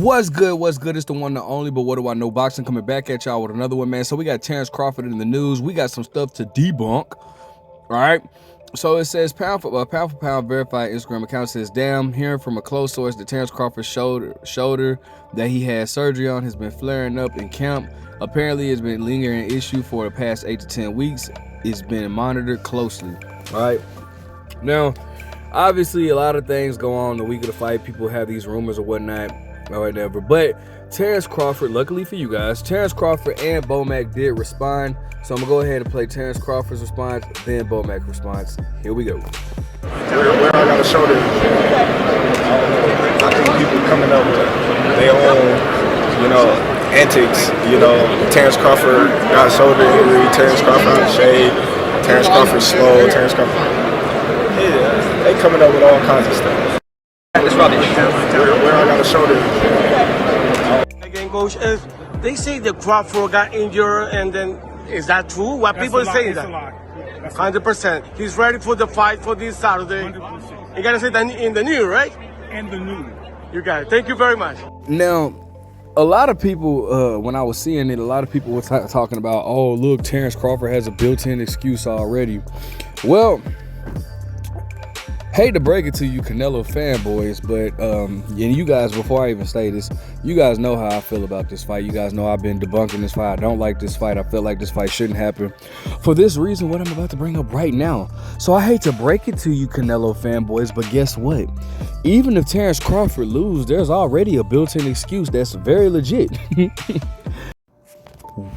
What's good? What's good? It's the one and only, but what do I know? Boxing coming back at y'all with another one, man. So we got Terence Crawford in the news. We got some stuff to debunk. All right. So it says pound for pound verified Instagram account says, damn, hearing from a close source that Terence Crawford's shoulder that he had surgery on has been flaring up in camp. Apparently it's been lingering issue for the past 8 to 10 weeks. It's been monitored closely. All right. Now, obviously a lot of things go on the week of the fight. People have these rumors or whatnot or whatever. But Terence Crawford, luckily for you guys, Terence Crawford and Bomac did respond. So I'm gonna go ahead and play Terence Crawford's response, then Bomac response. Here we go. Where I got a shoulder, I think people coming up with their own, antics. Terence Crawford got a shoulder injury, Terence Crawford out of shape, Terence Crawford slow, Terence Crawford. Yeah, they coming up with all kinds of stuff. It's rubbish. Where I got a shoulder. Again, Coach, if they say the Crawford got injured, and then is that true? What people are saying that? 100%. He's ready for the fight for this Saturday. 100%. You gotta say that in the news, right? In the news. You got it. Thank you very much. Now, a lot of people, when I was seeing it, a lot of people were talking about, oh, look, Terence Crawford has a built-in excuse already. Well, hate to break it to you Canelo fanboys, but and you guys, before I even say this, you guys know how I feel about this fight. You guys know I've been debunking this fight. I don't like this fight. I feel like this fight shouldn't happen for this reason, what I'm about to bring up right now. So I hate to break it to you Canelo fanboys, but guess what? Even if Terence Crawford loses, there's already a built-in excuse that's very legit.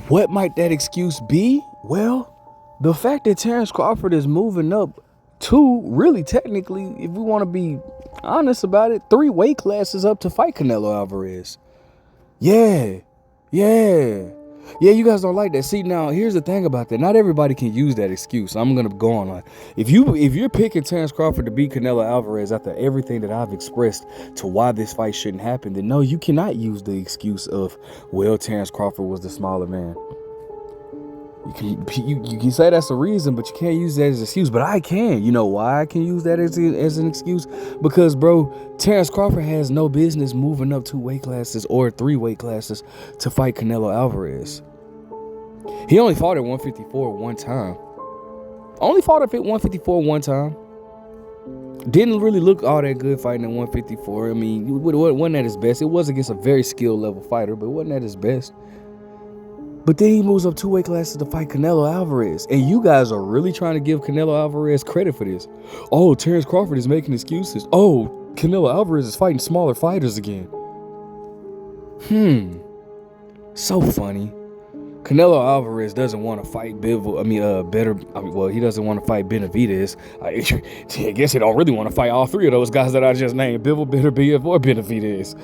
What might that excuse be? Well, the fact that Terence Crawford is moving up two, really technically, if we want to be honest about it, 3 weight classes up to fight Canelo Alvarez. Yeah, you guys don't like that. See, now here's the thing about that. Not everybody can use that excuse. I'm gonna go on like, if you're picking Terence Crawford to beat Canelo Alvarez after everything that I've expressed to why this fight shouldn't happen, then no, you cannot use the excuse of, well, Terence Crawford was the smaller man. You can say that's a reason, but you can't use that as an excuse. But I can. You know why I can use that as an excuse? Because, bro, Terence Crawford has no business moving up 2 weight classes or 3 weight classes to fight Canelo Alvarez. He only fought at 154 one time. Only fought at 154 one time. Didn't really look all that good fighting at 154. I mean, it wasn't at his best. It was against a very skilled level fighter, but it wasn't at his best. But then he moves up 2 weight classes to fight Canelo Alvarez. And you guys are really trying to give Canelo Alvarez credit for this. Oh, Terence Crawford is making excuses. Oh, Canelo Alvarez is fighting smaller fighters again. So funny. Canelo Alvarez doesn't want to fight he doesn't want to fight Benavidez. I guess he don't really want to fight all 3 of those guys that I just named, Bivol, Beterbiev, or Benavidez.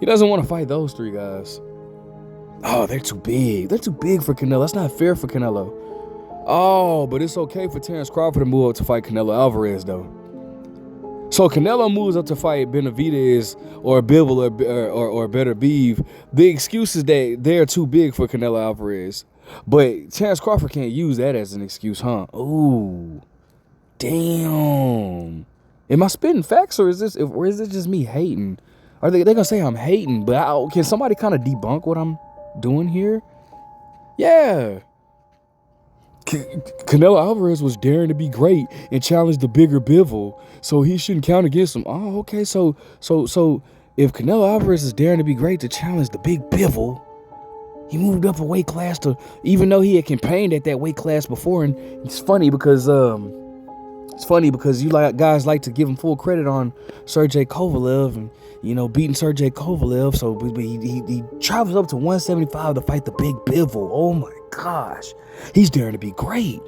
He doesn't want to fight those 3 guys. Oh, they're too big. They're too big for Canelo. That's not fair for Canelo. Oh, but it's okay for Terence Crawford to move up to fight Canelo Alvarez, though. So Canelo moves up to fight Benavidez or Bivol or Beterbiev. The excuse is that they're too big for Canelo Alvarez. But Terence Crawford can't use that as an excuse, huh? Ooh, damn. Am I spitting facts or is it just me hating? Are they gonna say I'm hating? But can somebody kind of debunk what I'm doing here? Yeah. Canelo Alvarez was daring to be great and challenged the bigger Bivol, so he shouldn't count against him. Oh, okay. So if Canelo Alvarez is daring to be great to challenge the big Bivol, he moved up a weight class to, even though he had campaigned at that weight class before. And it's funny because you guys like to give him full credit on Sergey Kovalev and beating Sergey Kovalev. So he travels up to 175 to fight the big Bivol. Oh my gosh, he's daring to be great.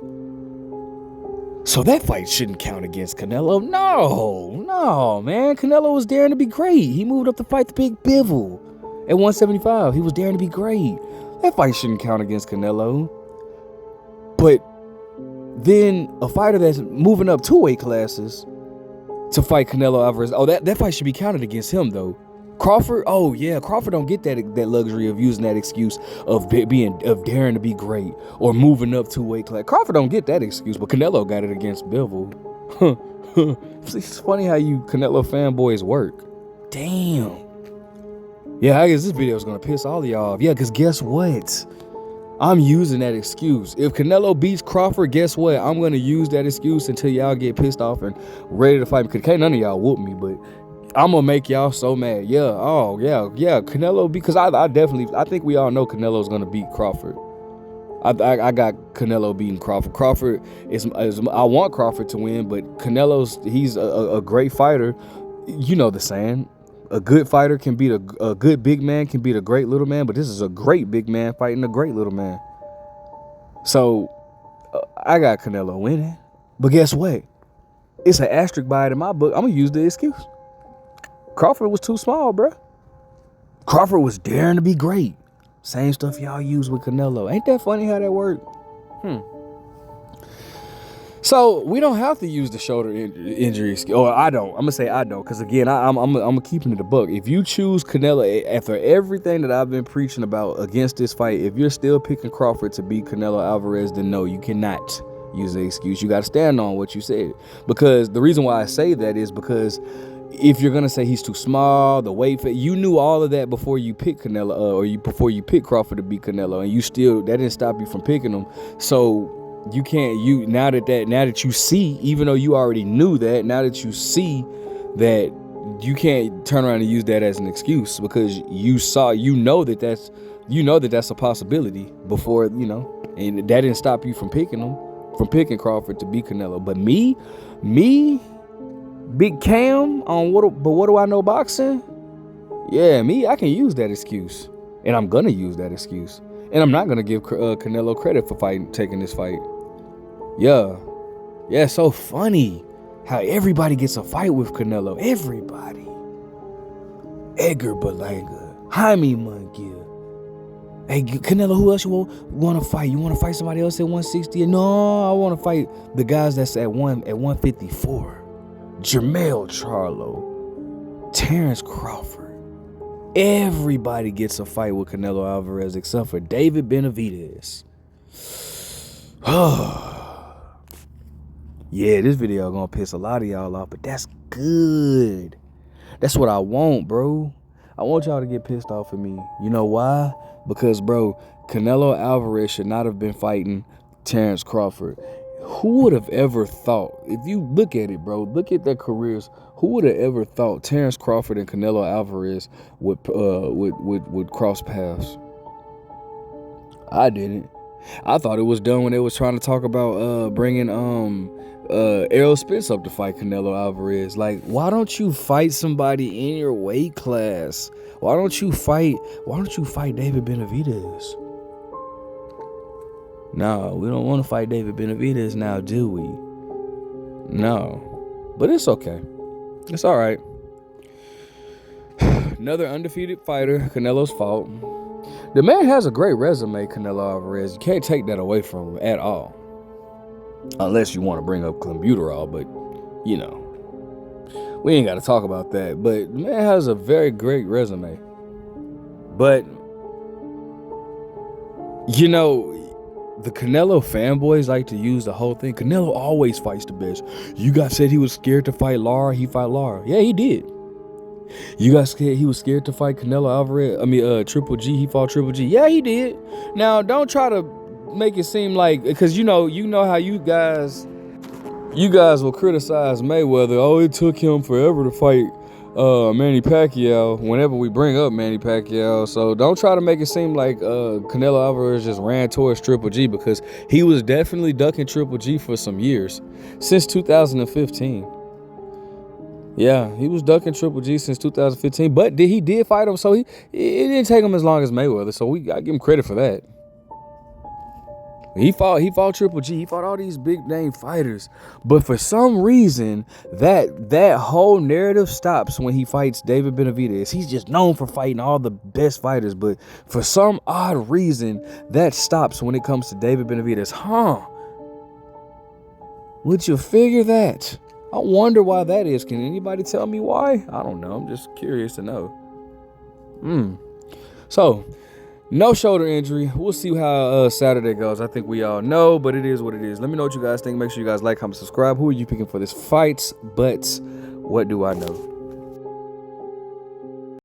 So that fight shouldn't count against Canelo. No, man. Canelo was daring to be great. He moved up to fight the big Bivol at 175. He was daring to be great. That fight shouldn't count against Canelo. But then a fighter that's moving up 2 weight classes to fight Canelo Alvarez, that fight should be counted against him, though. Crawford, oh yeah, Crawford don't get that luxury of using that excuse of daring to be great or moving up 2 weight class. Crawford don't get that excuse, but Canelo got it against Bivol. It's funny how you Canelo fanboys work. Damn. Yeah, I guess this video is gonna piss all of y'all off. Yeah, because guess what? I'm using that excuse. If Canelo beats Crawford, guess what? I'm gonna use that excuse until y'all get pissed off and ready to fight me. Because can't none of y'all whoop me, but I'm gonna make y'all so mad. Yeah, oh yeah, Canelo, because I think we all know Canelo's gonna beat Crawford. I got Canelo beating Crawford. Crawford is I want Crawford to win, but he's a great fighter. You know the saying. A good fighter can beat a good big man can beat a great little man, but this is a great big man fighting a great little man. So I got Canelo winning. But guess what? It's an asterisk by it in my book. I'm gonna use the excuse. Crawford was too small, bro. Crawford was daring to be great. Same stuff y'all use with Canelo. Ain't that funny how that worked? So we don't have to use the shoulder injury. Or I don't. I'm gonna say I don't, because again, I'm keeping it a buck. If you choose Canelo after everything that I've been preaching about against this fight, if you're still picking Crawford to beat Canelo Alvarez, then no, you cannot use the excuse. You got to stand on what you said. Because the reason why I say that is because if you're gonna say he's too small, the weight fit, you knew all of that before you picked Canelo, before you picked Crawford to beat Canelo, and that didn't stop you from picking him. So you can't, now that you see, even though you already knew that, now that you see that, you can't turn around and use that as an excuse, because you know that that's a possibility before, and that didn't stop you from picking Crawford to beat Canelo. But me, Big Cam on what do I know boxing? Yeah, I can use that excuse, and I'm gonna use that excuse, and I'm not gonna give Canelo credit for taking this fight. Yeah, it's so funny how everybody gets a fight with Canelo. Everybody. Edgar Berlanga, Jaime Munguia. Hey, Canelo, who else you want to fight? You want to fight somebody else at 160? No, I want to fight the guys that's at 154. Jermell Charlo, Terence Crawford. Everybody gets a fight with Canelo Alvarez except for David Benavidez. Yeah, this video gonna piss a lot of y'all off, but that's good. That's what I want, bro. I want y'all to get pissed off at me. You know why? Because, bro, Canelo Alvarez should not have been fighting Terence Crawford. Who would have ever thought, if you look at it, bro, look at their careers, who would have ever thought Terence Crawford and Canelo Alvarez would cross paths? I didn't. I thought it was done when they was trying to talk about bringing Errol Spence up to fight Canelo Alvarez. Like, why don't you fight somebody in your weight class? Why don't you fight David Benavidez? No, we don't want to fight David Benavidez now, do we? No. But it's okay. It's all right. Another undefeated fighter, Canelo's fault. The man has a great resume, Canelo Alvarez. You can't take that away from him at all. Unless you want to bring up clenbuterol, but, we ain't got to talk about that. But the man has a very great resume. But, the Canelo fanboys like to use the whole thing. Canelo always fights the best. You guys said he was scared to fight Lara. He fought Lara. Yeah, he did. You guys scared he was scared to fight Canelo Alvarez? Triple G. He fought Triple G. Yeah, he did. Now, don't try to make it seem like, because you know how you guys will criticize Mayweather. Oh, it took him forever to fight Manny Pacquiao whenever we bring up Manny Pacquiao. So don't try to make it seem like Canelo Alvarez just ran towards Triple G, because he was definitely ducking Triple G for some years, since 2015. Yeah, he was ducking Triple G since 2015, but he did fight him, so it didn't take him as long as Mayweather, so I give him credit for that. He fought Triple G. He fought all these big name fighters. But for some reason, that whole narrative stops when he fights David Benavidez. He's just known for fighting all the best fighters. But for some odd reason, that stops when it comes to David Benavidez. Would you figure that? I wonder why that is. Can anybody tell me why? I don't know. I'm just curious to know. So, no shoulder injury. We'll see how Saturday goes. I think we all know, but it is what it is. Let me know what you guys think. Make sure you guys like, comment, subscribe. Who are you picking for this fight? But what do I know?